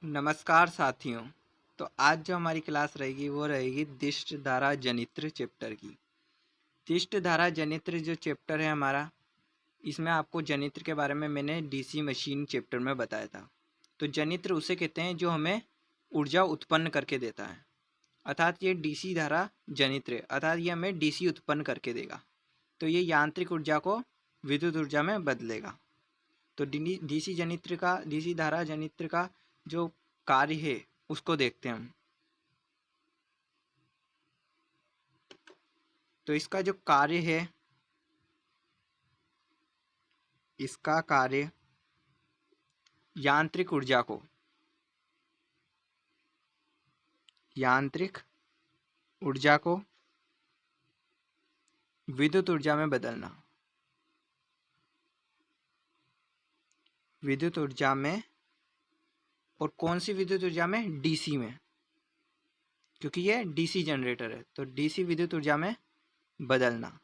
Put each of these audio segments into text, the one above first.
नमस्कार साथियों। तो आज जो हमारी क्लास रहेगी वो रहेगी दिष्ट धारा जनित्र चैप्टर की। दिष्ट धारा जनित्र जो चैप्टर है हमारा, इसमें आपको जनित्र के बारे में मैंने डीसी मशीन चैप्टर में बताया था। तो जनित्र उसे कहते हैं जो हमें ऊर्जा उत्पन्न करके देता है, अर्थात ये डीसी धारा जनित्र है, अर्थात ये हमें डीसी उत्पन्न करके देगा। तो ये यांत्रिक ऊर्जा को विद्युत ऊर्जा में बदलेगा। तो डीसी धारा जनित्र का जो कार्य है उसको देखते हैं हम। तो इसका जो कार्य है, इसका कार्य यांत्रिक ऊर्जा को विद्युत ऊर्जा में बदलना। विद्युत ऊर्जा में, और कौन सी विद्युत ऊर्जा में? डीसी में, क्योंकि ये डीसी जनरेटर है। तो डीसी विद्युत ऊर्जा में बदलना।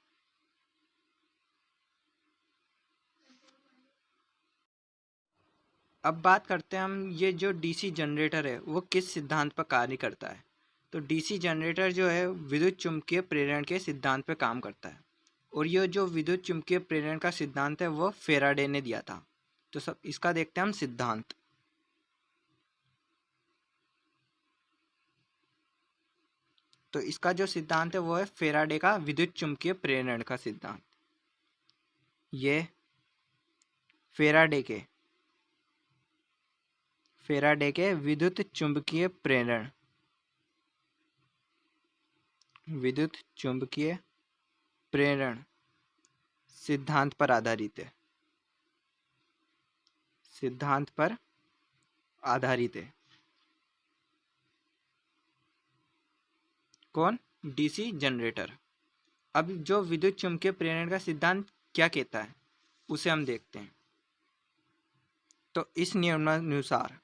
अब बात करते हैं हम, ये जो डीसी जनरेटर है वो किस सिद्धांत पर कार्य करता है। तो डीसी जनरेटर जो है विद्युत चुम्बकीय प्रेरण के सिद्धांत पर काम करता है, और ये जो विद्युत चुम्बकीय प्रेरण का सिद्धांत है वो फेराडे ने दिया था। तो सब इसका देखते हैं हम सिद्धांत। तो इसका जो सिद्धांत है वो है फेराडे का विद्युत चुम्बकीय प्रेरण का सिद्धांत। ये फेराडे के विद्युत चुम्बकीय प्रेरण सिद्धांत पर आधारित है। कौन? DC generator. अब जो विद्युत चुम्बकीय प्रेरण का सिद्धांत क्या कहता है उसे हम देखते हैं। तो इस नियमानुसार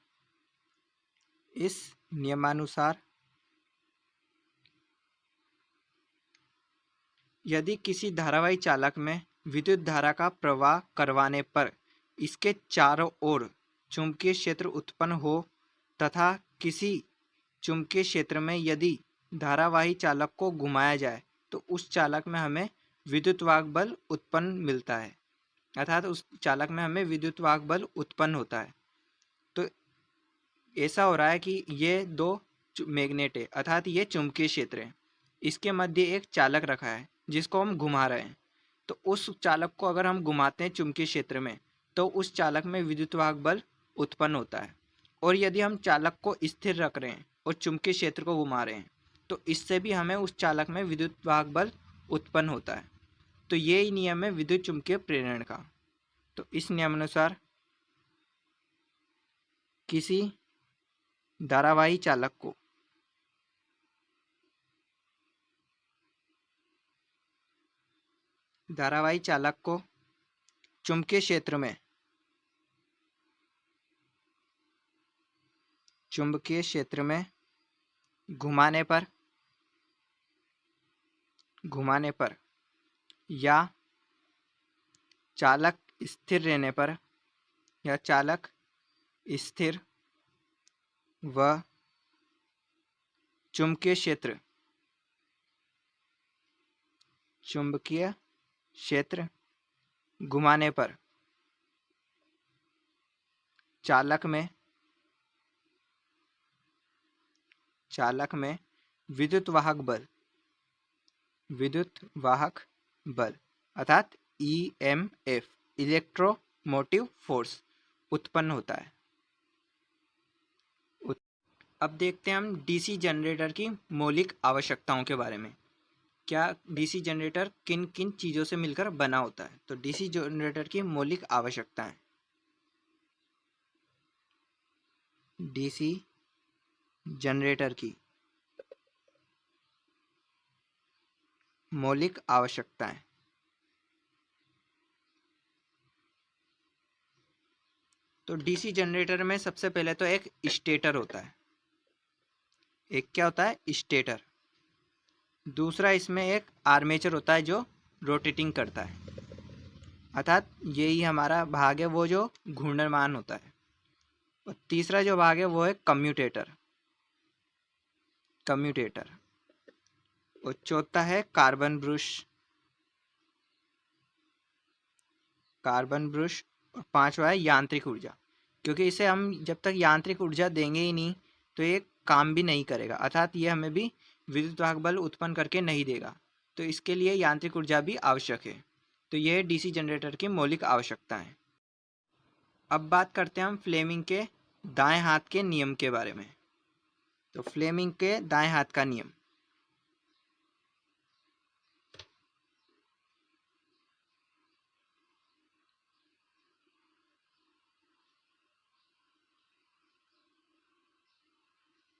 यदि किसी धारावाही चालक में विद्युत धारा का प्रवाह करवाने पर इसके चारों ओर चुंबकीय क्षेत्र उत्पन्न हो, तथा किसी चुंबकीय क्षेत्र में यदि धारावाही चालक को घुमाया जाए तो उस चालक में हमें विद्युतवाहक बल उत्पन्न मिलता है, अर्थात उस चालक में हमें विद्युतवाहक बल उत्पन्न होता है। तो ऐसा हो रहा है कि ये दो मैग्नेट है, अर्थात ये चुंबकीय क्षेत्र है, इसके मध्य एक चालक रखा है जिसको हम घुमा रहे हैं। तो उस चालक को अगर हम घुमाते हैं चुंबकीय क्षेत्र में तो उस चालक में विद्युतवाहक बल उत्पन्न होता है। और यदि हम चालक को स्थिर रख रहे हैं और चुंबकीय क्षेत्र को घुमा रहे हैं तो इससे भी हमें उस चालक में विद्युतवाहक बल उत्पन्न होता है। तो यही नियम है विद्युत चुम्बकीय प्रेरण का। तो इस नियमानुसार किसी धारावाही चालक को चुंबकीय क्षेत्र में घुमाने पर या चालक स्थिर व चुंबकीय क्षेत्र घुमाने पर चालक में विद्युतवाहक बल अर्थात EMF इलेक्ट्रोमोटिव फोर्स उत्पन्न होता है। अब देखते हैं हम डीसी जनरेटर की मौलिक आवश्यकताओं के बारे में। क्या डीसी जनरेटर किन किन चीज़ों से मिलकर बना होता है। तो डीसी जनरेटर की मौलिक आवश्यकताएं। डीसी जनरेटर की मौलिक आवश्यकताएं। तो डीसी जनरेटर में सबसे पहले तो एक स्टेटर होता है। एक क्या होता है? स्टेटर। दूसरा इसमें एक आर्मेचर होता है जो रोटेटिंग करता है, अर्थात यही हमारा भाग है वो जो घूर्णमान होता है। और तीसरा जो भाग है वो है कम्यूटेटर, कम्यूटेटर। और चौथा है कार्बन ब्रश, कार्बन ब्रश। और पांचवा है यांत्रिक ऊर्जा, क्योंकि इसे हम जब तक यांत्रिक ऊर्जा देंगे ही नहीं तो ये काम भी नहीं करेगा, अर्थात ये हमें भी विद्युत वाहक बल उत्पन्न करके नहीं देगा। तो इसके लिए यांत्रिक ऊर्जा भी आवश्यक है। तो यह डीसी जनरेटर की मौलिक आवश्यकता है। अब बात करते हैं हम फ्लेमिंग के दाएं हाथ के नियम के बारे में। तो फ्लेमिंग के दाएं हाथ का नियम,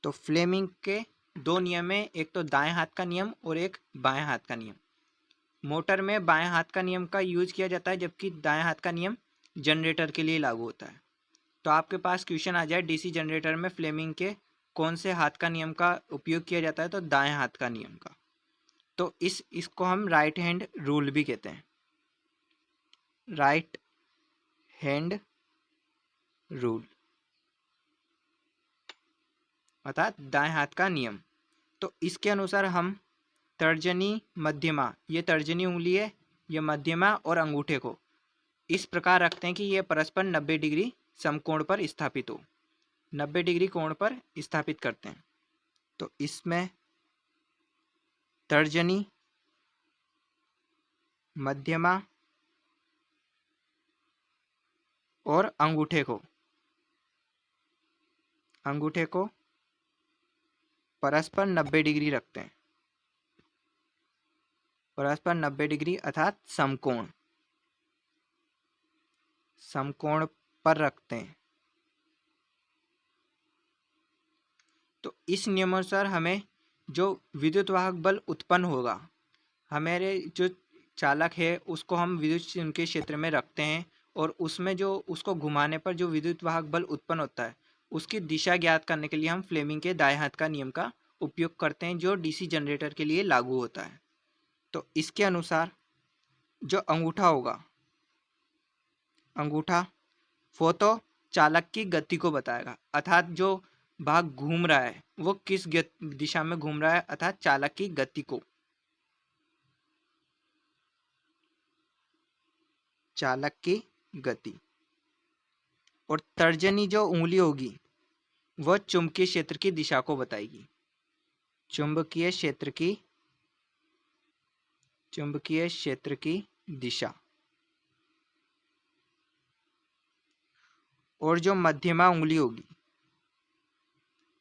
तो फ्लेमिंग के दो नियम है, एक तो दाएं हाथ का नियम और एक बाएं हाथ का नियम। मोटर में बाएं हाथ का नियम का यूज किया जाता है, जबकि दाएं हाथ का नियम जनरेटर के लिए लागू होता है। तो आपके पास क्वेश्चन आ जाए डीसी जनरेटर में फ्लेमिंग के कौन से हाथ का नियम का उपयोग किया जाता है, तो दाएं हाथ का नियम का। तो इसको हम राइट हैंड रूल भी कहते हैं, राइट हैंड रूल, अर्थात दाएं हाथ का नियम। तो इसके अनुसार हम तर्जनी, मध्यमा, ये तर्जनी उंगली है, ये मध्यमा और अंगूठे को इस प्रकार रखते हैं कि ये परस्पर 90 डिग्री समकोण पर स्थापित हो, 90 डिग्री कोण पर स्थापित करते हैं। तो इसमें तर्जनी, मध्यमा और अंगूठे को परस्पर 90 डिग्री रखते हैं, परस्पर 90 डिग्री अर्थात समकोण, समकोण पर रखते हैं। तो इस नियमानुसार हमें जो विद्युत वाहक बल उत्पन्न होगा, हमारे जो चालक है उसको हम विद्युत चुम्बकीय क्षेत्र में रखते हैं और उसमें जो उसको घुमाने पर जो विद्युत वाहक बल उत्पन्न होता है उसकी दिशा ज्ञात करने के लिए हम फ्लेमिंग के दाएं हाथ का नियम का उपयोग करते हैं, जो डीसी जनरेटर के लिए लागू होता है। तो इसके अनुसार जो अंगूठा होगा, अंगूठा वो तो चालक की गति को बताएगा, अर्थात जो भाग घूम रहा है वो किस दिशा में घूम रहा है, अर्थात चालक की गति को, चालक की गति। और तर्जनी जो उंगली होगी वह चुंबकीय क्षेत्र की दिशा को बताएगी, चुंबकीय क्षेत्र की दिशा। और जो मध्यमा उंगली होगी,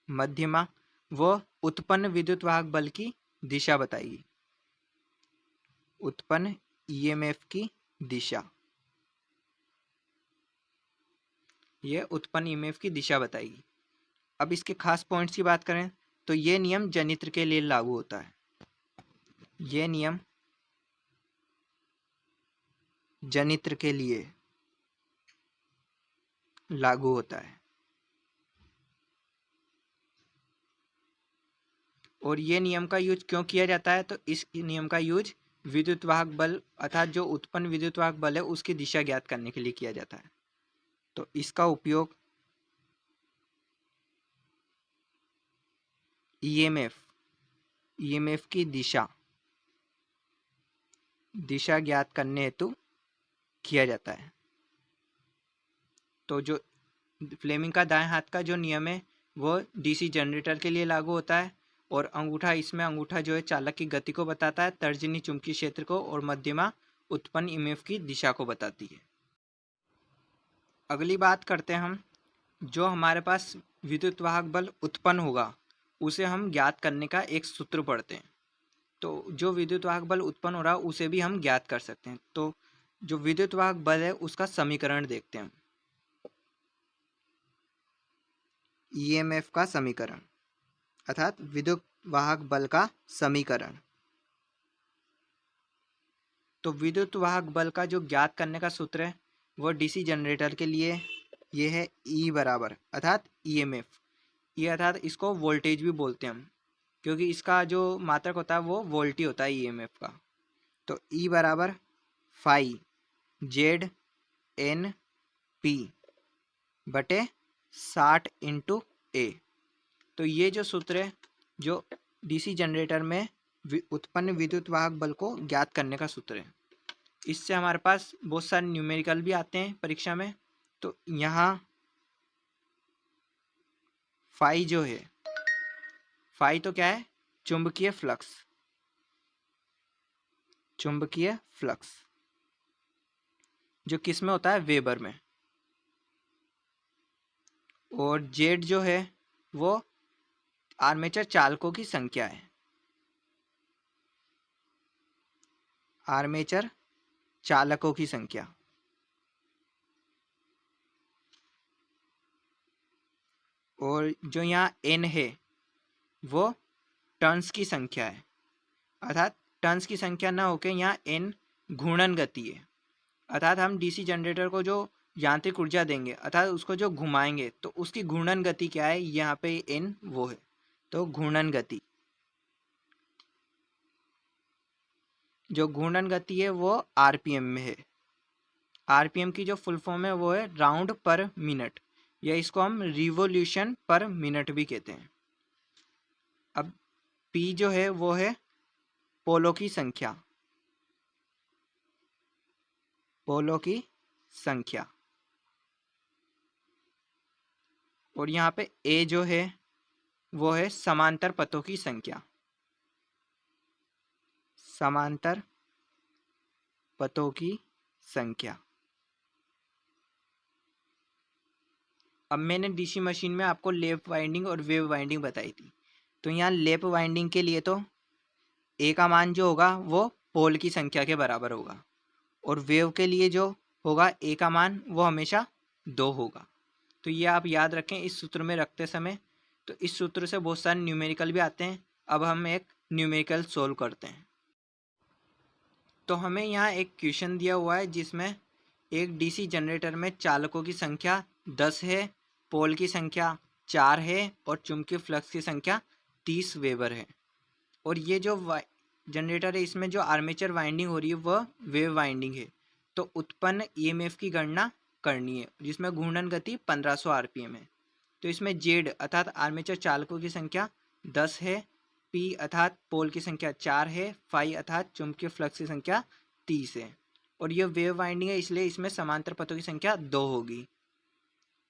मध्यमा, वह उत्पन्न विद्युत वाहक बल की दिशा बताएगी, उत्पन्न ईएमएफ की दिशा, यह उत्पन्न ईएमएफ की दिशा बताएगी। अब इसके खास पॉइंट्स की बात करें तो यह नियम जनित्र के लिए लागू होता है, यह नियम जनित्र के लिए लागू होता है। और ये नियम का यूज क्यों किया जाता है, तो इस नियम का यूज विद्युत वाहक बल अर्थात जो उत्पन्न विद्युत वाहक बल है उसकी दिशा ज्ञात करने के लिए किया जाता है। तो इसका उपयोग ईएमएफ की दिशा ज्ञात करने हेतु किया जाता है। तो जो फ्लेमिंग का दाएं हाथ का जो नियम है वो डीसी जनरेटर के लिए लागू होता है, और अंगूठा, इसमें अंगूठा जो है चालक की गति को बताता है, तर्जनी चुंबकीय क्षेत्र को, और मध्यमा उत्पन्न ईएमएफ की दिशा को बताती है। अगली बात करते हैं हम, जो हमारे पास विद्युत वाहक बल उत्पन्न होगा उसे हम ज्ञात करने का एक सूत्र पढ़ते हैं। तो जो विद्युत वाहक बल उत्पन्न हो रहा है उसे भी हम ज्ञात कर सकते हैं। तो जो विद्युत वाहक बल है उसका समीकरण देखते हैं, ईएमएफ का समीकरण, अर्थात विद्युत वाहक बल का समीकरण। तो विद्युत वाहक बल का जो ज्ञात करने का सूत्र है वो डीसी जनरेटर के लिए ये है ई बराबर, अर्थात ईएमएफ, ये अर्थात इसको वोल्टेज भी बोलते हैं हम, क्योंकि इसका जो मात्रक होता है वो वोल्ट ही होता है ईएमएफ का। तो ई बराबर फाई जेड एन पी बटे 60 इंटू ए। तो ये जो सूत्र है जो डीसी जनरेटर में उत्पन्न विद्युत वाहक बल को ज्ञात करने का सूत्र है। इससे हमारे पास बहुत सारे न्यूमेरिकल भी आते हैं परीक्षा में। तो यहाँ फाई जो है, फाई तो क्या है, चुंबकीय फ्लक्स, चुंबकीय फ्लक्स जो किस में होता है, वेबर में। और जेड जो है वो आर्मेचर चालकों की संख्या है, आर्मेचर चालकों की संख्या। और जो यहाँ एन है वो टर्न्स की संख्या है, अर्थात टर्न्स की संख्या ना होकर यहाँ एन घूर्णन गति है। अर्थात हम डीसी जनरेटर को जो यांत्रिक ऊर्जा देंगे अर्थात उसको जो घुमाएंगे तो उसकी घूर्णन गति क्या है, यहाँ पे एन वो है, तो घूर्णन गति, जो घूर्णन गति है वो आरपीएम में है। आरपीएम की जो फुल फॉर्म है वो है राउंड पर मिनट, या इसको हम रिवोल्यूशन पर मिनट भी कहते हैं। अब पी जो है वो है पोलों की संख्या, पोलों की संख्या। और यहाँ पे ए जो है वो है समांतर पथों की संख्या, समांतर पथों की संख्या। अब मैंने डीसी मशीन में आपको लैप वाइंडिंग और वेव वाइंडिंग बताई थी। तो यहाँ लैप वाइंडिंग के लिए तो ए का मान जो होगा वो पोल की संख्या के बराबर होगा, और वेव के लिए जो होगा ए का मान वो हमेशा 2 होगा। तो ये आप याद रखें इस सूत्र में रखते समय। तो इस सूत्र से बहुत सारे न्यूमेरिकल भी आते हैं। अब हम एक न्यूमेरिकल सोल्व करते हैं। तो हमें यहाँ एक क्वेश्चन दिया हुआ है जिसमें एक डीसी जनरेटर में चालकों की संख्या 10 है, पोल की संख्या 4 है और चुंबकीय फ्लक्स की संख्या 30 वेबर है। और ये जो जनरेटर है इसमें जो आर्मेचर वाइंडिंग हो रही है वह वेव वाइंडिंग है। तो उत्पन्न ईएमएफ की गणना करनी है जिसमें घूर्णन गति 1500 आरपीएम है। तो इसमें जेड अर्थात आर्मेचर चालकों की संख्या 10 है, पी अर्थात पोल की संख्या 4 है, फाई अर्थात चुंबकीय फ्लक्स की संख्या 30 है। और ये वेव वाइंडिंग है इसलिए इसमें समांतर पथों की संख्या 2 होगी।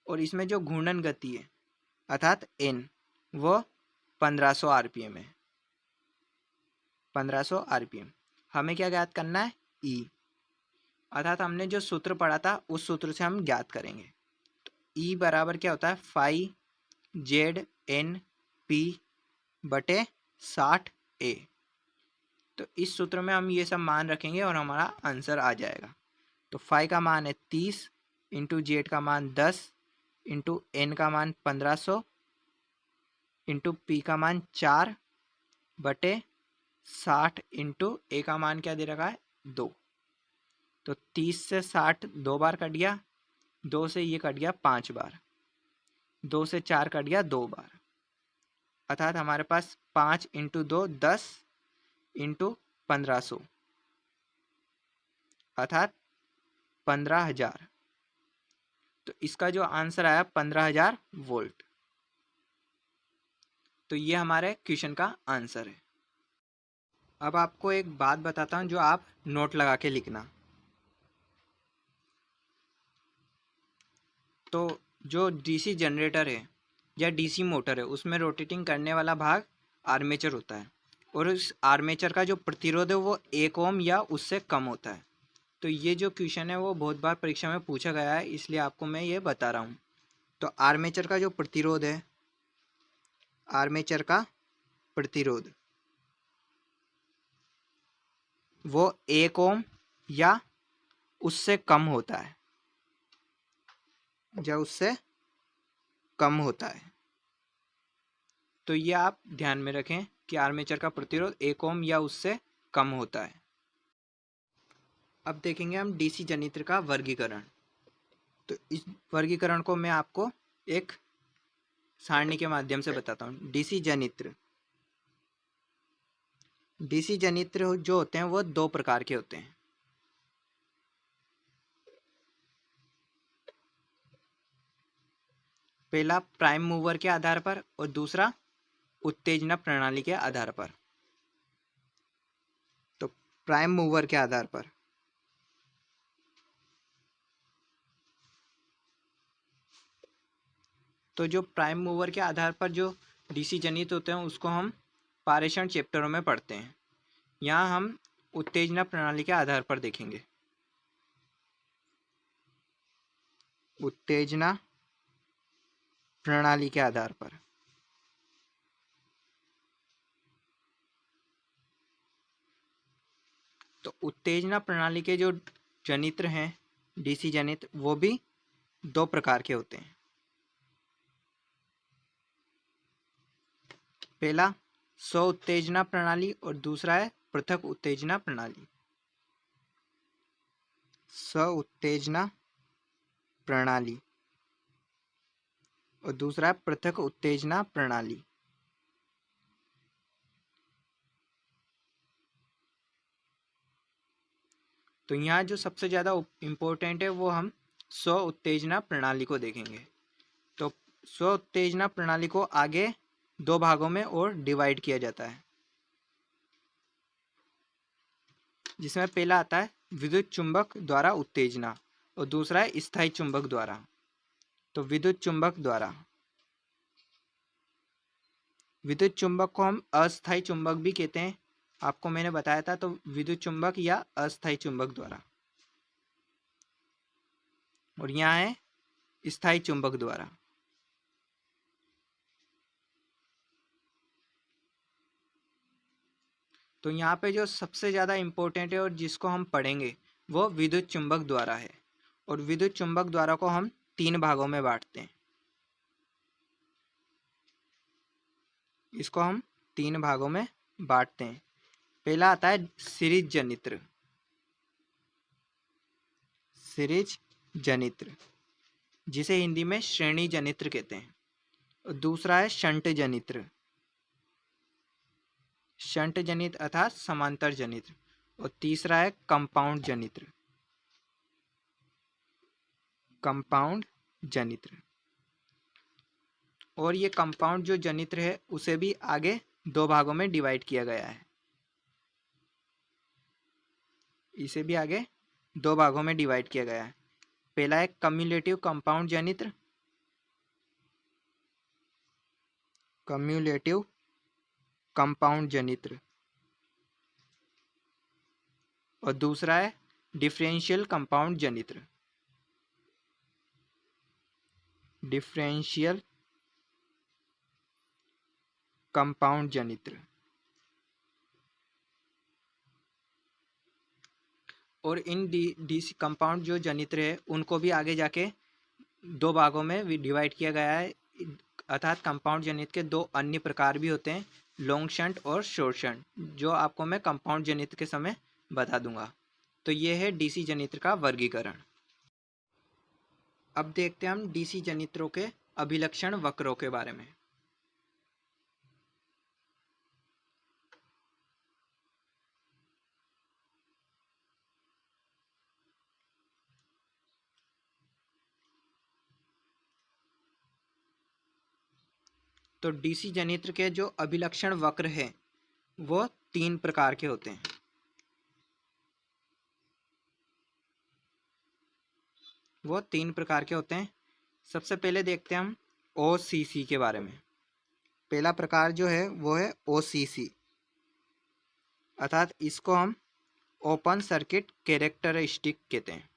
और इसमें जो घूर्णन गति है अर्थात एन वो 1500 आरपीएम है, 1500 आरपीएम। हमें क्या ज्ञात करना है, ई, अर्थात हमने जो सूत्र पढ़ा था उस सूत्र से हम ज्ञात करेंगे। तो ई बराबर क्या होता है, फाई जेड एन पी बटे 60 ए। तो इस सूत्र में हम ये सब मान रखेंगे और हमारा आंसर आ जाएगा। तो फाई का मान है 30 इंटू जेड का मान 10 इंटू एन का मान 1500 इंटू पी का मान 4 बटे 60 इंटू ए का मान क्या दे रखा है, 2। तो 30 से 60 2 बार कट गया, 2 से ये कट गया 5 बार, 2 से 4 कट गया 2 बार, अर्थात हमारे पास 5 इंटू 2 10 इंटू 1500 अर्थात 15,000। तो इसका जो आंसर आया 15,000 वोल्ट। तो ये हमारे क्वेश्चन का आंसर है। अब आपको एक बात बताता हूँ जो आप नोट लगा के लिखना। तो जो डीसी जनरेटर है या डीसी मोटर है उसमें रोटेटिंग करने वाला भाग आर्मेचर होता है, और उस आर्मेचर का जो प्रतिरोध है वो 1 ओम या उससे कम होता है। तो ये जो क्वेश्चन है वो बहुत बार परीक्षा में पूछा गया है, इसलिए आपको मैं ये बता रहा हूँ। तो आर्मेचर का जो प्रतिरोध है, आर्मेचर का प्रतिरोध वो 1 ओम या उससे कम होता है, या उससे कम होता है। तो ये आप ध्यान में रखें कि आर्मेचर का प्रतिरोध 1 ओम या उससे कम होता है। अब देखेंगे हम डीसी जनित्र का वर्गीकरण। तो इस वर्गीकरण को मैं आपको एक सारणी के माध्यम से बताता हूँ। डीसी जनित्र, डीसी जनित्र जो होते हैं वो 2 प्रकार के होते हैं। पहला प्राइम मूवर के आधार पर और दूसरा उत्तेजना प्रणाली के आधार पर। तो प्राइम मूवर के आधार पर तो जो प्राइम मूवर के आधार पर जो डीसी जनित होते हैं उसको हम पारेषण चैप्टरों में पढ़ते हैं। यहाँ हम उत्तेजना प्रणाली के आधार पर देखेंगे। उत्तेजना प्रणाली के आधार पर तो उत्तेजना प्रणाली के जो जनित्र हैं डीसी जनित, वो भी दो प्रकार के होते हैं। पहला स्व उत्तेजना प्रणाली और दूसरा है पृथक उत्तेजना प्रणाली। स्व उत्तेजना प्रणाली और दूसरा है पृथक उत्तेजना प्रणाली। तो यहाँ जो सबसे ज़्यादा इम्पोर्टेंट है वो हम स्व उत्तेजना प्रणाली को देखेंगे। तो स्व उत्तेजना प्रणाली को आगे दो भागों में और डिवाइड किया जाता है, जिसमें पहला आता है विद्युत चुंबक द्वारा उत्तेजना और दूसरा है स्थायी चुंबक द्वारा। तो विद्युत चुंबक द्वारा, विद्युत चुंबक को हम अस्थायी चुंबक भी कहते हैं, आपको मैंने बताया था। तो विद्युत चुंबक या अस्थायी चुंबक द्वारा, और यहाँ है स्थायी चुंबक द्वारा। तो यहाँ पे जो सबसे ज़्यादा इम्पोर्टेंट है और जिसको हम पढ़ेंगे वो विद्युत चुंबक द्वारा है। और विद्युत चुंबक द्वारा को हम तीन भागों में बांटते हैं। इसको हम तीन भागों में बांटते हैं। पहला आता है सीरीज जनित्र। सीरीज जनित्र, जिसे हिंदी में श्रेणी जनित्र कहते हैं। और दूसरा है शंट जनित्र। शंट जनित्र अर्थात समांतर जनित्र। और तीसरा है कंपाउंड जनित्र। कंपाउंड जनित्र। और ये कंपाउंड जो जनित्र है उसे भी आगे दो भागों में डिवाइड किया गया है। इसे भी आगे दो भागों में डिवाइड किया गया है। पहला है कम्युलेटिव कंपाउंड जनित्र। कम्युलेटिव कंपाउंड जनित्र। और दूसरा है डिफरेंशियल कंपाउंड जनित्र। डिफरेंशियल कंपाउंड जनित्र। और इन डीसी कंपाउंड जो जनित्र है उनको भी आगे जाके दो भागों में डिवाइड किया गया है। अर्थात कंपाउंड जनित्र के दो अन्य प्रकार भी होते हैं, लॉन्ग शंट और शॉर्ट शंट, जो आपको मैं कंपाउंड जनित्र के समय बता दूंगा। तो ये है डीसी जनित्र का वर्गीकरण। अब देखते हैं हम डीसी जनित्रों के अभिलक्षण वक्रों के बारे में। तो डीसी जनित्र के जो अभिलक्षण वक्र है वो तीन प्रकार के होते हैं। वो तीन प्रकार के होते हैं। सबसे पहले देखते हैं हम ओसीसी के बारे में। पहला प्रकार जो है वो है ओसीसी, अर्थात इसको हम ओपन सर्किट कैरेक्टरिस्टिक कहते हैं।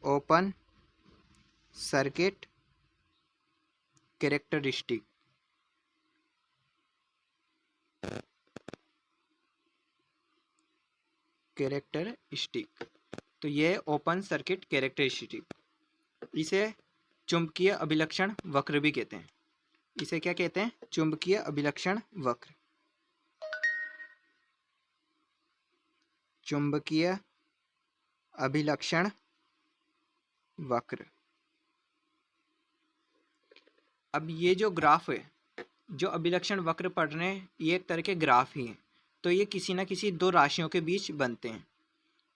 Open circuit characteristic. कैरेक्टरिस्टिक, तो ये ओपन सर्किट कैरेक्टरिस्टिक। इसे चुंबकीय अभिलक्षण वक्र भी कहते हैं। इसे क्या कहते हैं? चुंबकीय अभिलक्षण वक्र। चुंबकीय अभिलक्षण वक्र। अब ये जो ग्राफ है, जो अभिलक्षण वक्र पढ़ रहे हैं, ये एक तरह के ग्राफ ही हैं। तो ये किसी ना किसी दो राशियों के बीच बनते हैं।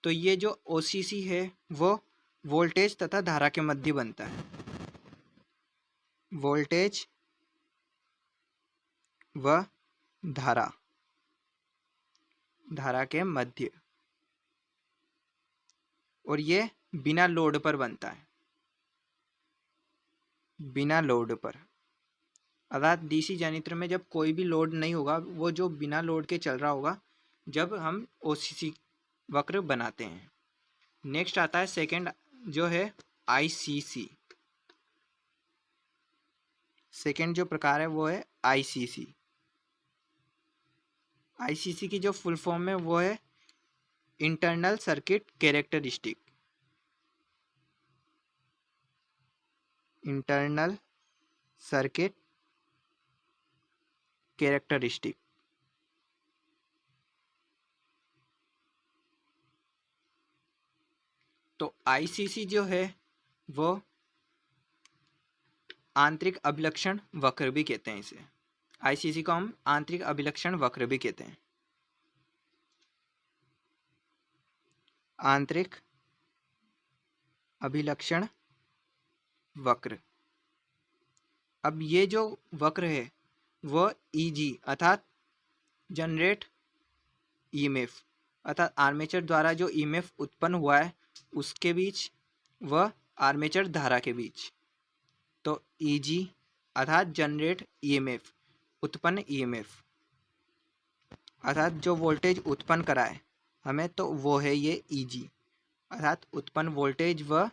तो ये जो ओसीसी है वो वोल्टेज तथा धारा के मध्य बनता है। वोल्टेज व धारा के मध्य, और ये बिना लोड पर बनता है, बिना लोड पर। अर्थात डीसी जनरेटर में जब कोई भी लोड नहीं होगा, वो जो बिना लोड के चल रहा होगा, जब हम ओसीसी वक्र बनाते हैं। नेक्स्ट आता है सेकंड, जो है आईसीसी। सेकंड जो प्रकार है वो है आईसीसी। आईसीसी की जो फुल फॉर्म है वो है internal circuit characteristic. Internal circuit characteristic. तो आईसीसी जो है वो आंतरिक अभिलक्षण वक्र भी कहते हैं इसे। आईसीसी को हम आंतरिक अभिलक्षण वक्र भी कहते हैं। आंतरिक अभिलक्षण वक्र। अब ये जो वक्र है वो ईजी अर्थात जनरेट ईएमएफ, अर्थात आर्मेचर द्वारा जो ईएमएफ उत्पन्न हुआ है उसके बीच व आर्मेचर धारा के बीच। तो ईजी अर्थात जनरेट ईएमएफ, उत्पन्न ईएमएफ, अर्थात जो वोल्टेज उत्पन्न कराए हमें, तो वो है ये ईजी अर्थात उत्पन्न वोल्टेज व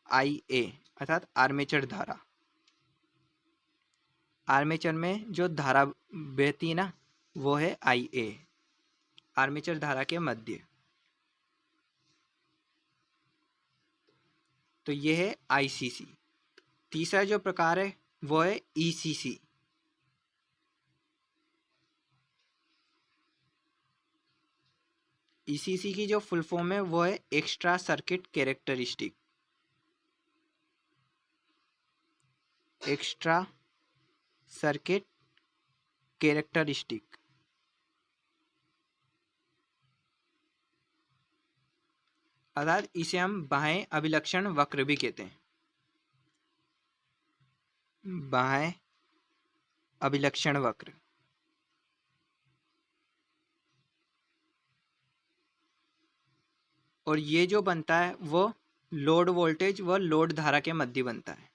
आईए अर्थात आर्मेचर धारा। आर्मेचर में जो धारा बहती है ना, वो है आईए, आर्मेचर धारा के मध्य। तो ये है आईसीसी। तीसरा जो प्रकार है वो है ईसीसी। ईसीसी की जो फुल फॉर्म है वो है extra circuit characteristic. Extra circuit characteristic. अर्थात इसे हम बाह्य अभिलक्षण वक्र भी कहते हैं। बाह्य अभिलक्षण वक्र। और ये जो बनता है वो लोड वोल्टेज व लोड धारा के मध्य बनता है,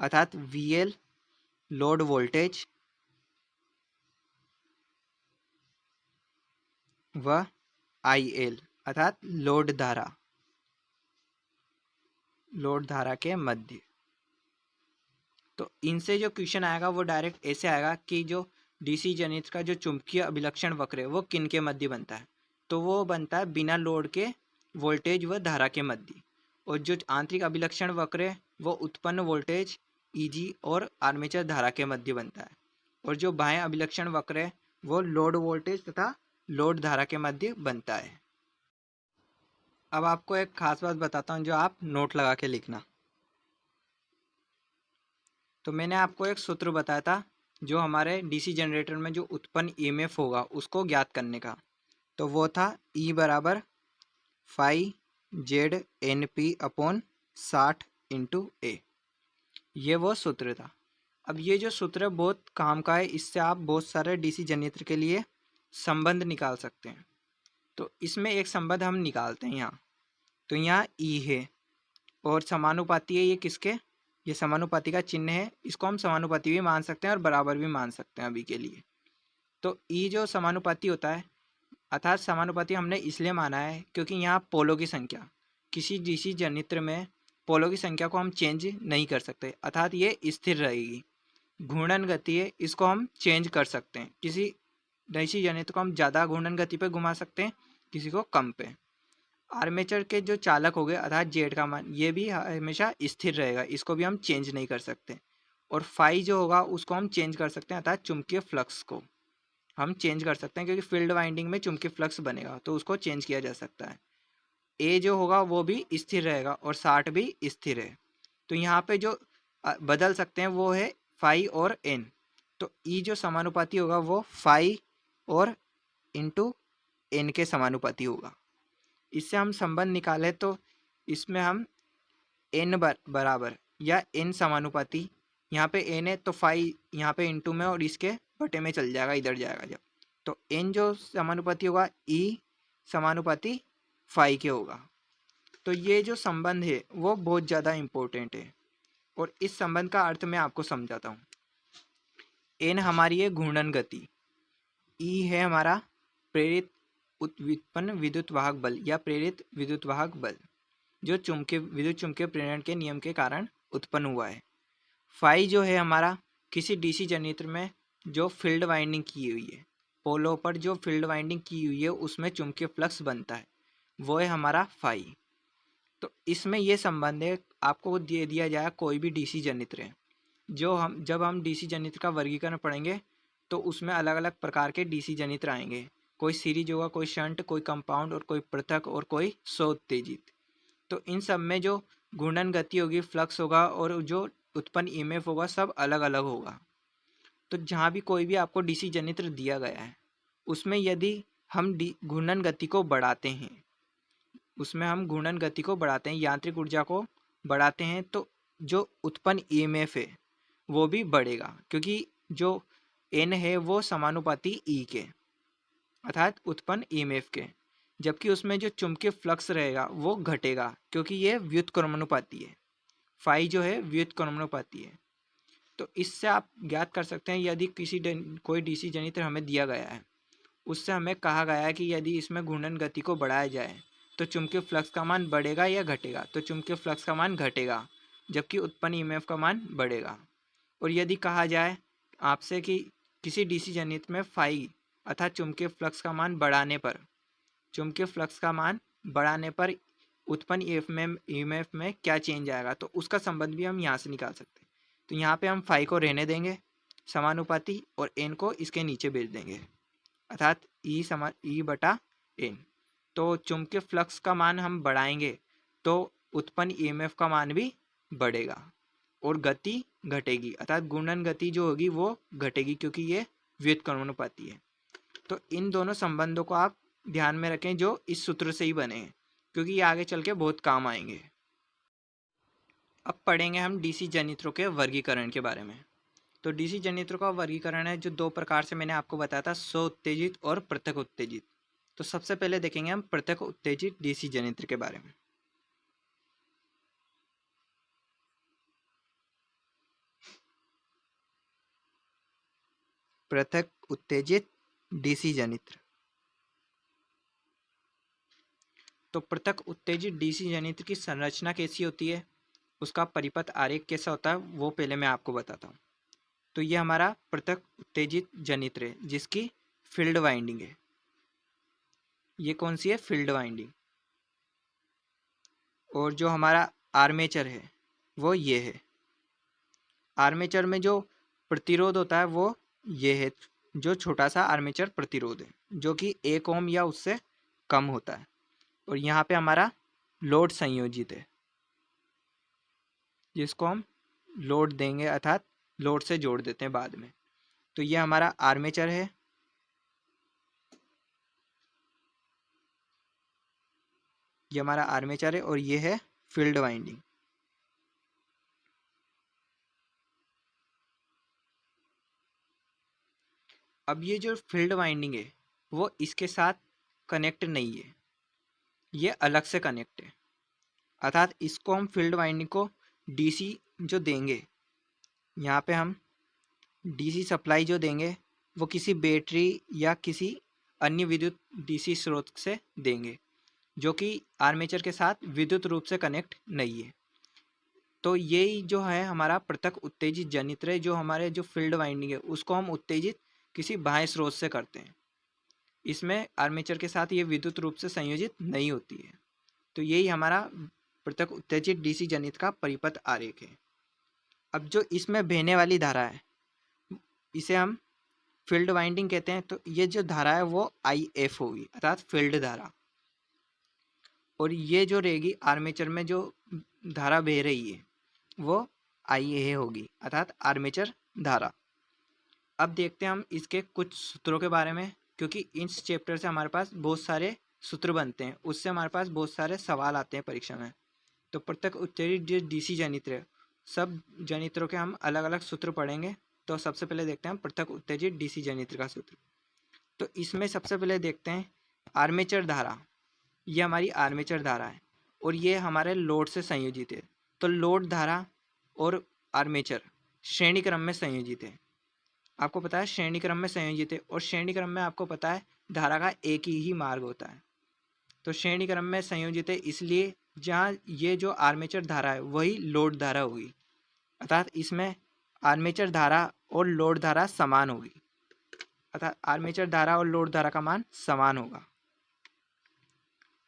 अर्थात VL लोड वोल्टेज व IL अर्थात लोड धारा के मध्य। तो इनसे जो क्वेश्चन आएगा वो डायरेक्ट ऐसे आएगा कि जो डीसी जनरेटर का जो चुंबकीय अभिलक्षण वक्र है वो किन के मध्य बनता है, तो वो बनता है बिना लोड के वोल्टेज व धारा के मध्य। और जो आंतरिक अभिलक्षण वक्र है वो उत्पन्न वोल्टेज ईजी और आर्मेचर धारा के मध्य बनता है। और जो बाह्य अभिलक्षण वक्र है वो लोड वोल्टेज तथा लोड धारा के मध्य बनता है। अब आपको एक खास बात बताता हूँ जो आप नोट लगा के लिखना। तो मैंने आपको एक सूत्र बताया था जो हमारे डीसी जनरेटर में जो उत्पन्न ईएमएफ होगा उसको ज्ञात करने का। तो वो था E बराबर phi Z N P upon 60/A। ये वो सूत्र था। अब ये जो सूत्र बहुत काम का है, इससे आप बहुत सारे डीसी जनरेटर के लिए संबंध निकाल सकते हैं। तो इसमें एक संबंध हम निकालते हैं यहाँ। तो यहाँ E है और समानुपाती है ये किसके, ये समानुपाती का चिन्ह है, इसको हम समानुपाती भी मान सकते हैं और बराबर भी मान सकते हैं अभी के लिए। तो E जो समानुपाती होता है, अर्थात समानुपाती हमने इसलिए माना है क्योंकि यहाँ पोलों की संख्या, किसी डीसी जनरेटर में पोलों की संख्या को हम चेंज नहीं कर सकते, अर्थात ये स्थिर रहेगी। घूर्णन गति है, इसको हम चेंज कर सकते हैं। किसी डीसी जनरेटर को हम ज़्यादा घूर्णन गति पे घुमा सकते हैं, किसी को कम पे। आर्मेचर के जो चालक हो गए अर्थात जेड का मान, ये भी हमेशा स्थिर रहेगा, इसको भी हम चेंज नहीं कर सकते। और फाई जो होगा उसको हम चेंज कर सकते हैं, अर्थात चुंबकीय फ्लक्स को हम चेंज कर सकते हैं क्योंकि फील्ड वाइंडिंग में चुंबकीय फ्लक्स बनेगा तो उसको चेंज किया जा सकता है। ए जो होगा वो भी स्थिर रहेगा और 60 भी स्थिर है। तो यहाँ पे जो बदल सकते हैं वो है फाई और एन। तो ई जो समानुपाती होगा वो फाई और इंटू एन के समानुपाती होगा। इससे हम संबंध निकाले तो इसमें हम एन बराबर या एन समानुपाती यहाँ पे एन है तो फाई यहाँ पे इनटू में और इसके बटे में चल जाएगा, इधर जाएगा जब, तो एन जो समानुपाती होगा ई समानुपाती फाई के होगा। तो ये जो संबंध है वो बहुत ज़्यादा इम्पोर्टेंट है और इस संबंध का अर्थ मैं आपको समझाता हूँ। एन हमारी है घूर्णन गति, ई है हमारा प्रेरित व्युत्पन्न विद्युत वाहक बल या प्रेरित विद्युत वाहक बल जो विद्युत चुम्बकीय प्रेरण के नियम के कारण उत्पन्न हुआ है। फाई जो है हमारा किसी डीसी जनरेटर में जो फील्ड वाइंडिंग की हुई है, पोलों पर जो फील्ड वाइंडिंग की हुई है उसमें चुम्बकीय फ्लक्स बनता है, वो है हमारा फाई। तो इसमें ये संबंध है, आपको दे दिया जाए कोई भी डीसी जनरेटर है, जब हम डीसी जनरेटर का वर्गीकरण पढ़ेंगे तो उसमें अलग अलग प्रकार के डीसी जनरेटर आएंगे, कोई सीरीज होगा, कोई शंट, कोई कंपाउंड और कोई पृथक और कोई स्वउत्तेजित। तो इन सब में जो घूर्णन गति होगी, फ्लक्स होगा और जो उत्पन्न ईएमएफ होगा सब अलग अलग होगा। तो जहाँ भी कोई भी आपको डीसी जनरेटर दिया गया है उसमें यदि हम घूर्णन गति को बढ़ाते हैं, यांत्रिक ऊर्जा को बढ़ाते हैं, तो जो उत्पन्न ईएमएफ है वो भी बढ़ेगा, क्योंकि जो एन है वो समानुपाती ई के अर्थात उत्पन्न ईएमएफ के, जबकि उसमें जो चुंबकीय फ्लक्स रहेगा वो घटेगा क्योंकि ये व्युत्क्रमानुपाती है। फाई जो है व्युत्क्रमानुपाती है। तो इससे आप ज्ञात कर सकते हैं यदि कोई डीसी जनरेटर हमें दिया गया है, उससे हमें कहा गया है कि यदि इसमें घूर्णन गति को बढ़ाया जाए तो चुंबकीय फ्लक्स का मान बढ़ेगा या घटेगा, तो चुंबकीय फ्लक्स का मान घटेगा जबकि उत्पन्न ईएमएफ का मान बढ़ेगा। और यदि कहा जाए आपसे कि किसी डीसी जनरेटर में फाई अर्थात चुंबकीय फ्लक्स का मान बढ़ाने पर उत्पन्न ईएमएफ में क्या चेंज आएगा, तो उसका संबंध भी हम यहाँ से निकाल सकते हैं। तो यहाँ पे हम फाई को रहने देंगे समानुपाती और एन को इसके नीचे भेज देंगे अर्थात ई बटा एन। तो चुंबकीय फ्लक्स का मान हम बढ़ाएंगे तो उत्पन्न ईएमएफ का मान भी बढ़ेगा और गति घटेगी अर्थात घूर्णन गति जो होगी वो घटेगी क्योंकि ये व्युत्क्रमानुपाती है। तो इन दोनों संबंधों को आप ध्यान में रखें जो इस सूत्र से ही बने हैं, क्योंकि ये आगे चल के बहुत काम आएंगे। अब पढ़ेंगे हम डीसी जनरेटरों के वर्गीकरण के बारे में। तो डीसी जनरेटरों का वर्गीकरण है जो दो प्रकार से मैंने आपको बताया था, स्व उत्तेजित और पृथक उत्तेजित। तो सबसे पहले देखेंगे हम पृथक उत्तेजित डीसी जनरेटर के बारे में। पृथक उत्तेजित डीसी जनरेटर। तो पृथक उत्तेजित डीसी जनरेटर की संरचना कैसी होती है, उसका परिपथ आरेख कैसा होता है, वो पहले मैं आपको बताता हूँ। तो ये हमारा पृथक उत्तेजित जनरेटर है जिसकी फील्ड वाइंडिंग है। ये कौन सी है, फील्ड वाइंडिंग। और जो हमारा आर्मेचर है वो ये है। आर्मेचर में जो प्रतिरोध होता है वो ये है, जो छोटा सा आर्मेचर प्रतिरोध है जो कि 1 ओम या उससे कम होता है। और यहाँ पे हमारा लोड संयोजित है जिसको हम लोड देंगे अर्थात लोड से जोड़ देते हैं बाद में। तो ये हमारा आर्मेचर है, ये हमारा आर्मेचर है और ये है फील्ड वाइंडिंग। अब ये जो फील्ड वाइंडिंग है वो इसके साथ कनेक्ट नहीं है, ये अलग से कनेक्ट है अर्थात इसको हम फील्ड वाइंडिंग को डीसी जो देंगे, यहाँ पे हम डीसी सप्लाई जो देंगे वो किसी बैटरी या किसी अन्य विद्युत डीसी स्रोत से देंगे जो कि आर्मेचर के साथ विद्युत रूप से कनेक्ट नहीं है। तो यही जो है हमारा पृथक उत्तेजित जनरेटर है, जो हमारे जो फील्ड वाइंडिंग है उसको हम उत्तेजित किसी बाह्य स्रोत से करते हैं। इसमें आर्मेचर के साथ ये विद्युत रूप से संयोजित नहीं होती है। तो यही हमारा पृथक उत्तेजित डीसी जनरेटर का परिपथ आरेख है। अब जो इसमें बहने वाली धारा है इसे हम फील्ड वाइंडिंग कहते हैं। तो ये जो धारा है वो IF होगी अर्थात फील्ड धारा, और ये जो रहेगी आर्मेचर में जो धारा बह रही है वो IA होगी अर्थात आर्मेचर धारा। अब देखते हैं हम इसके कुछ सूत्रों के बारे में, क्योंकि इस चैप्टर से हमारे पास बहुत सारे सूत्र बनते हैं, उससे हमारे पास बहुत सारे सवाल आते हैं परीक्षा में। तो पृथक उत्तेजित जो डीसी जनरेटर है सब जनित्रों के हम अलग अलग सूत्र पढ़ेंगे। तो सबसे पहले देखते हैं पृथक उत्तेजित डीसी जनित्र का सूत्र। तो इसमें सबसे पहले देखते हैं आर्मेचर धारा। ये हमारी आर्मेचर धारा है और ये हमारे लोड से संयोजित है। तो लोड धारा और आर्मेचर श्रेणी क्रम में संयोजित है। आपको पता है श्रेणी क्रम में संयोजित है, और श्रेणी क्रम में आपको पता है धारा का एक ही मार्ग होता है। तो श्रेणी क्रम में संयोजित है इसलिए जहाँ ये जो आर्मेचर धारा है वही लोड धारा होगी, अर्थात इसमें आर्मेचर धारा और लोड धारा समान होगी, अर्थात आर्मेचर धारा और लोड धारा का मान समान होगा।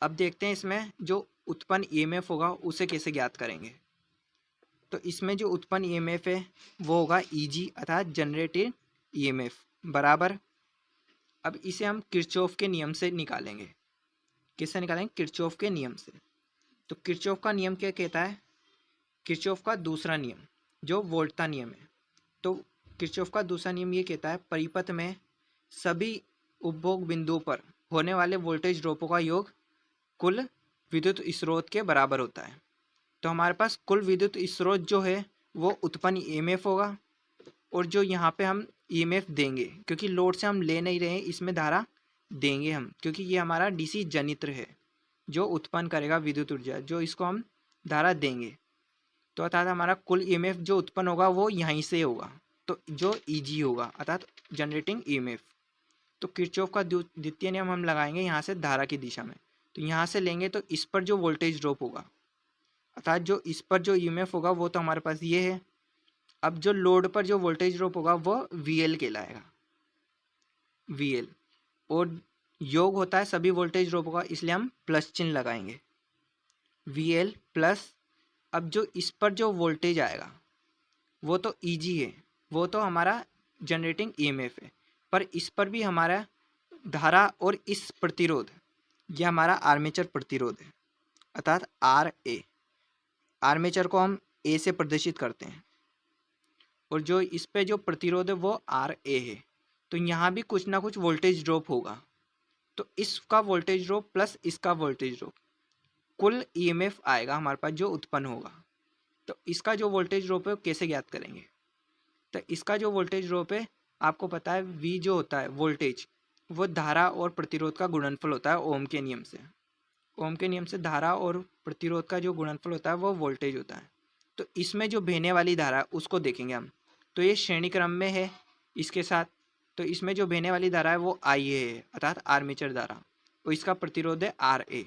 अब देखते हैं इसमें जो उत्पन्न ईएमएफ होगा उसे कैसे ज्ञात करेंगे। तो इसमें जो उत्पन्न ईएमएफ है वो होगा ईजी, अर्थात जनरेटेड ईएमएफ बराबर। अब इसे हम किरचॉफ के नियम से निकालेंगे। किससे निकालेंगे? किरचॉफ के नियम से। तो किरचॉफ का नियम क्या कहता है? किरचॉफ का दूसरा नियम जो वोल्टता नियम है। तो किरचॉफ का दूसरा नियम ये कहता है परिपथ में सभी उपभोग बिंदुओं पर होने वाले वोल्टेज ड्रॉपों का योग कुल विद्युत स्रोत के बराबर होता है। तो हमारे पास कुल विद्युत स्रोत जो है वो उत्पन्न ईएमएफ होगा, और जो यहाँ पे हम ईएमएफ देंगे क्योंकि लोड से हम ले नहीं रहे हैं, इसमें धारा देंगे हम क्योंकि ये हमारा डीसी जनित्र है जो उत्पन्न करेगा विद्युत ऊर्जा, जो इसको हम धारा देंगे। तो अर्थात हमारा कुल ईएमएफ जो उत्पन्न होगा वो यहीं से होगा, तो जो ईजी होगा अर्थात जनरेटिंग ईएमएफ। तो किरचॉफ का द्वितीय नियम हम लगाएंगे यहाँ से धारा की दिशा में। तो यहाँ से लेंगे तो इस पर जो वोल्टेज ड्रॉप होगा, अर्थात जो इस पर जो ईएमएफ होगा वो तो हमारे पास ये है। अब जो लोड पर जो वोल्टेज ड्रॉप होगा वो VL कहलाएगा, VL, और योग होता है सभी वोल्टेज ड्रॉप होगा इसलिए हम प्लस चिन्ह लगाएंगे, VL प्लस। अब जो इस पर जो वोल्टेज आएगा वो तो ईजी है, वो तो हमारा जनरेटिंग ईएमएफ है, पर इस पर भी हमारा धारा और इस प्रतिरोध ये हमारा आर्मेचर प्रतिरोध है, अर्थात RA। आर्मेचर को हम A से प्रदर्शित करते हैं और जो इस पे जो प्रतिरोध है वो RA है। तो यहाँ भी कुछ ना कुछ वोल्टेज ड्रॉप होगा, तो इसका वोल्टेज ड्रॉप प्लस इसका वोल्टेज ड्रॉप कुल ईएमएफ आएगा हमारे पास जो उत्पन्न होगा। तो इसका जो वोल्टेज ड्रॉप है वो कैसे ज्ञात करेंगे? तो इसका जो वोल्टेज ड्रॉप है आपको पता है V जो होता है वोल्टेज वो धारा और प्रतिरोध का गुणनफल होता है ओम के नियम से। ओम के नियम से धारा और प्रतिरोध का जो गुणनफल होता है वो वोल्टेज होता है। तो इसमें जो बहने वाली धारा उसको देखेंगे हम। तो ये श्रेणी क्रम में है इसके साथ, तो इसमें जो बहने वाली धारा है वो IA है, अर्थात आर्मेचर धारा, और इसका प्रतिरोध है RA।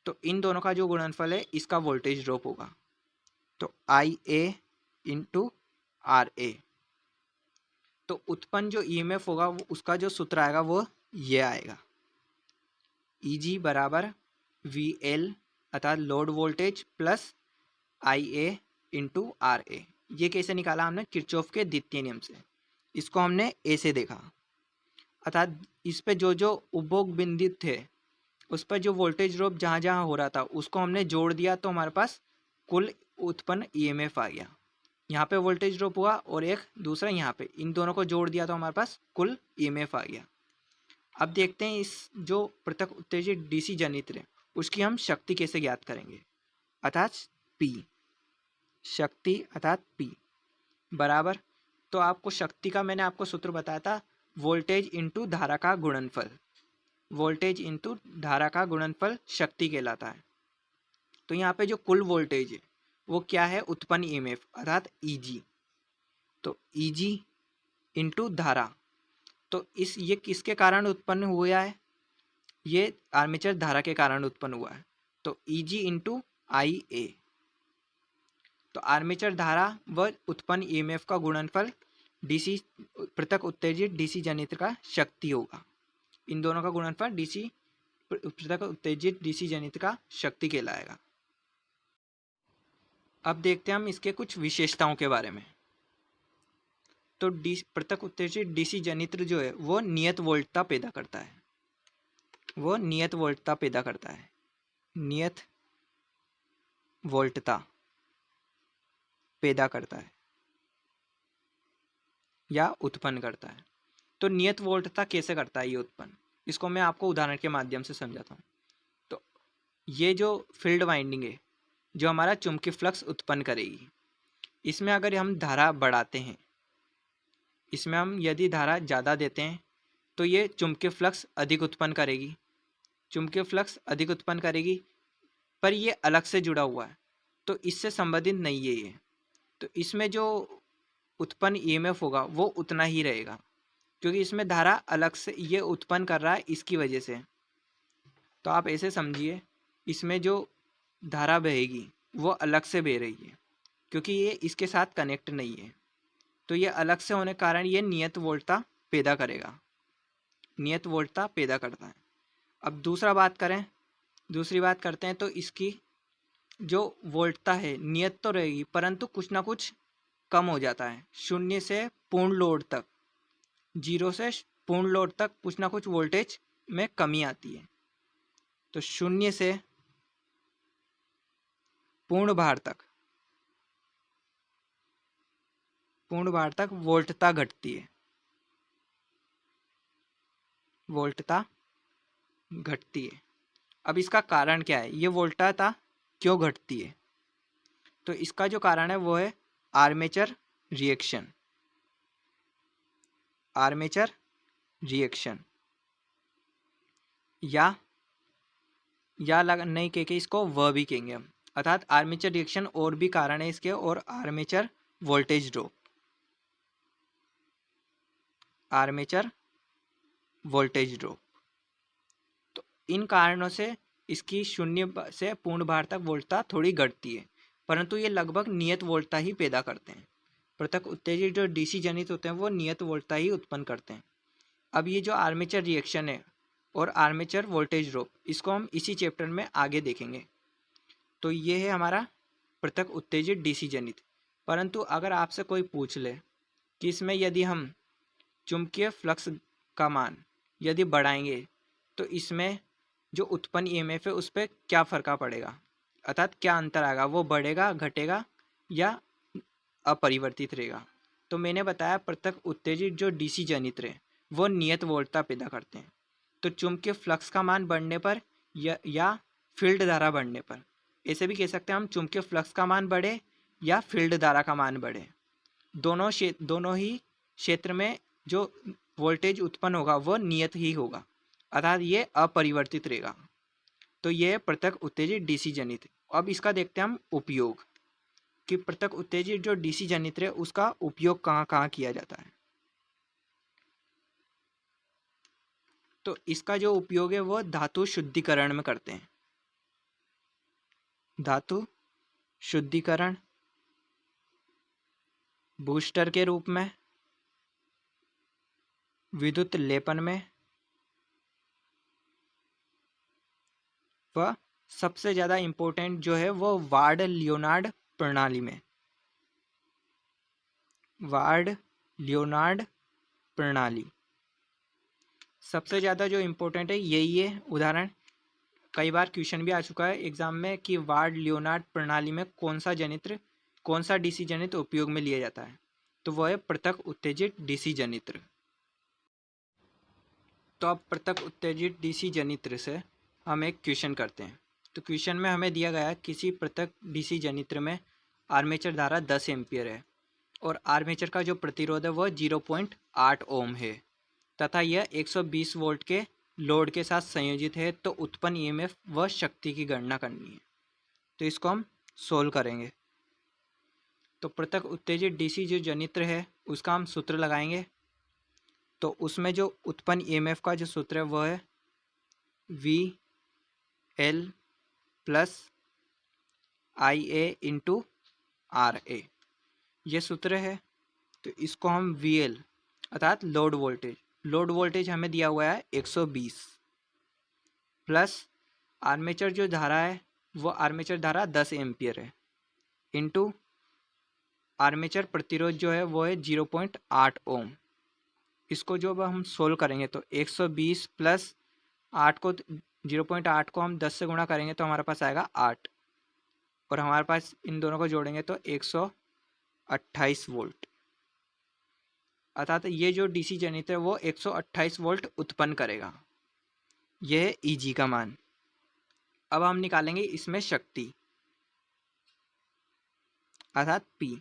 तो इन दोनों का जो गुणनफल है इसका वोल्टेज ड्रॉप होगा, तो IA इंटू RA। तो उत्पन्न जो ईएमएफ होगा वो उसका जो सूत्र आएगा वो ये आएगा, EG बराबर VL अर्थात load voltage plus IA into RA। ये कैसे निकाला हमने? किरचॉफ के द्वितीय नियम से। इसको हमने A से देखा, अर्थात इस पे जो जो उपभोग बिंदु थे उस पर जो वोल्टेज ड्रॉप जहाँ जहाँ हो रहा था उसको हमने जोड़ दिया, तो हमारे पास कुल उत्पन्न ईएमएफ आ गया। यहाँ पे वोल्टेज ड्रॉप हुआ और एक दूसरा यहाँ पे, इन दोनों को जोड़ दिया तो हमारे पास कुल ईएमएफ आ गया। अब देखते हैं इस जो पृथक उत्तेजित डीसी जनित्र है उसकी हम शक्ति कैसे ज्ञात करेंगे, अर्थात P, शक्ति अर्थात P बराबर। तो आपको शक्ति का मैंने आपको सूत्र बताया था, वोल्टेज इंटू धारा का गुणनफल। वोल्टेज इंटू धारा का गुणनफल शक्ति कहलाता है। तो यहाँ पे जो कुल वोल्टेज है वो क्या है? उत्पन्न ईएमएफ अर्थात EG। तो EG इंटू धारा, तो ये किसके कारण उत्पन्न हुआ है? ये आर्मेचर धारा के कारण उत्पन्न हुआ है। तो EG इंटू IA। तो आर्मेचर धारा व उत्पन्न ईएमएफ का गुणनफल डीसी पृथक उत्तेजित डीसी जनित्र का शक्ति होगा। इन दोनों का गुणनफल डीसी पृथक उत्तेजित डीसी जनित्र का शक्ति कहलाएगा। अब देखते हैं हम इसके कुछ विशेषताओं के बारे में। तो पृथक उत्तेजित डीसी जनित्र जो है वो नियत वोल्टता पैदा करता है, वो नियत वोल्टता पैदा करता है, नियत वोल्टता पैदा करता है या उत्पन्न करता है। तो नियत वोल्टता कैसे करता है ये उत्पन्न, इसको मैं आपको उदाहरण के माध्यम से समझाता हूँ। तो ये जो फील्ड वाइंडिंग है जो हमारा चुंबकीय फ्लक्स उत्पन्न करेगी, इसमें अगर हम धारा बढ़ाते हैं, इसमें हम यदि धारा ज़्यादा देते हैं तो ये चुंबकीय फ्लक्स अधिक उत्पन्न करेगी, चुंबकीय फ्लक्स अधिक उत्पन्न करेगी, पर ये अलग से जुड़ा हुआ है तो इससे संबंधित नहीं है ये। तो इसमें जो उत्पन्न ईएमएफ होगा वो उतना ही रहेगा, क्योंकि इसमें धारा अलग से ये उत्पन्न कर रहा है इसकी वजह से। तो आप ऐसे समझिए, इसमें जो धारा बहेगी वो अलग से बह रही है, क्योंकि ये इसके साथ कनेक्ट नहीं है। तो ये अलग से होने के कारण ये नियत वोल्टता पैदा करेगा, नियत वोल्टता पैदा करता है। अब दूसरी बात करते हैं तो इसकी जो वोल्टता है नियत तो रहेगी, परंतु कुछ ना कुछ कम हो जाता है। शून्य से पूर्ण लोड तक, जीरो से पूर्ण लोड तक कुछ ना कुछ वोल्टेज में कमी आती है। तो शून्य से पूर्ण भार तक वोल्टता घटती है, वोल्टता घटती है। अब इसका कारण क्या है, ये वोल्टता क्यों घटती है? तो इसका जो कारण है वो है आर्मेचर रिएक्शन, आर्मेचर रिएक्शन या नहीं कह के इसको वह भी कहेंगे हम, अर्थात आर्मेचर रिएक्शन और भी कारण है इसके, और armature voltage drop, armature voltage drop. तो इन कारणों से इसकी शून्य से पूर्ण भार तक वोल्टता थोड़ी घटती है, परंतु ये लगभग नियत वोल्टता ही पैदा करते हैं। पृथक उत्तेजित जो डीसी जनित होते हैं वो नियत वोल्टता ही उत्पन्न करते हैं। अब ये जो आर्मेचर रिएक्शन है और आर्मेचर वोल्टेज ड्रॉप, इसको हम इसी चैप्टर में आगे देखेंगे। तो ये है हमारा पृथक उत्तेजित डीसी जनित। परंतु अगर आपसे कोई पूछ ले कि इसमें यदि हम चुंबकीय फ्लक्स का मान यदि बढ़ाएंगे तो इसमें जो उत्पन्न ईएमएफ है उस पर क्या फर्क पड़ेगा, अर्थात क्या अंतर आएगा, वो बढ़ेगा, घटेगा या अपरिवर्तित रहेगा? तो मैंने बताया पृथक उत्तेजित जो डीसी जनित रहे वो नियत वोल्टता पैदा करते हैं। तो चुंबकीय फ्लक्स का मान बढ़ने पर या फील्ड धारा बढ़ने पर, ऐसे भी कह सकते हैं हम, चुंबकीय फ्लक्स का मान बढ़े या फील्ड धारा का मान बढ़े, दोनों ही क्षेत्र में जो वोल्टेज उत्पन्न होगा वो नियत ही होगा, अर्थात ये अपरिवर्तित रहेगा। तो ये है पृथक उत्तेजित डीसी जनित। अब इसका देखते हैं हम उपयोग, कि पृथक उत्तेजित जो डीसी जनित है उसका उपयोग कहाँ कहाँ किया जाता है। तो इसका जो उपयोग है वो धातु शुद्धिकरण में करते हैं, धातु शुद्धिकरण, बूस्टर के रूप में, विद्युत लेपन में, व सबसे ज़्यादा इम्पोर्टेंट जो है वो वार्ड लियोनार्ड प्रणाली में, वार्ड लियोनार्ड प्रणाली सबसे ज़्यादा जो इम्पोर्टेंट है यही है। उदाहरण कई बार क्वेश्चन भी आ चुका है एग्जाम में कि वार्ड लियोनार्ड प्रणाली में कौन सा डीसी जनित्र उपयोग में लिया जाता है, तो वह है पृथक उत्तेजित डीसी जनित्र। तो अब पृथक उत्तेजित डीसी जनित्र से हम एक क्वेश्चन करते हैं। तो क्वेश्चन में हमें दिया गया है किसी पृथक डीसी जनित्र में आर्मेचर धारा 10 एम्पियर है और आर्मेचर का जो प्रतिरोध है वह 0.8 ओम है तथा यह 120 वोल्ट के लोड के साथ संयोजित है, तो उत्पन्न ईएमएफ व शक्ति की गणना करनी है। तो इसको हम सोल्व करेंगे। तो पृथक उत्तेजित डीसी जो जनित्र है उसका हम सूत्र लगाएंगे। तो उसमें जो उत्पन्न ईएमएफ का जो सूत्र है वह है V L plus I A into R A, ये सूत्र है। तो इसको हम वी एल अर्थात लोड वोल्टेज हमें दिया हुआ है 120 प्लस आर्मेचर जो धारा है वो आर्मेचर धारा 10 एम्पियर है इंटू आर्मेचर प्रतिरोध जो है वो है 0.8 ओम। इसको जो अब हम सोल्व करेंगे तो 120 प्लस 8 को 0.8 को हम 10 से गुणा करेंगे तो हमारे पास आएगा 8 और हमारे पास इन दोनों को जोड़ेंगे तो 128 वोल्ट, अर्थात ये जो डीसी जनित्र है वो 128 वोल्ट उत्पन्न करेगा। यह है ईजी का मान। अब हम निकालेंगे इसमें शक्ति अर्थात पी।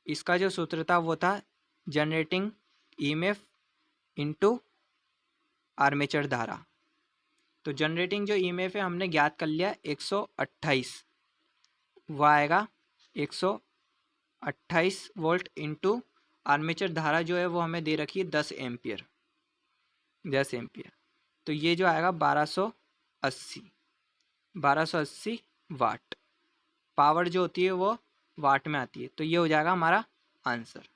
इसका जो सूत्र था वो था जनरेटिंग ईएमएफ इनटू आर्मेचर धारा। तो जनरेटिंग जो ईएमएफ है हमने ज्ञात कर लिया 128, वो आएगा 128 वोल्ट इनटू आर्मेचर धारा जो है वो हमें दे रखी है 10 एम्पियर। तो ये जो आएगा 1280 वाट। पावर जो होती है वो वाट में आती है, तो ये हो जाएगा हमारा आंसर।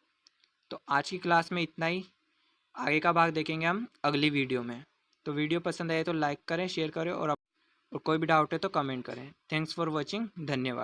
तो आज की क्लास में इतना ही, आगे का भाग देखेंगे हम अगली वीडियो में। तो वीडियो पसंद आए तो लाइक करें, शेयर करें, और कोई भी डाउट है तो कमेंट करें। थैंक्स फॉर वॉचिंग, धन्यवाद।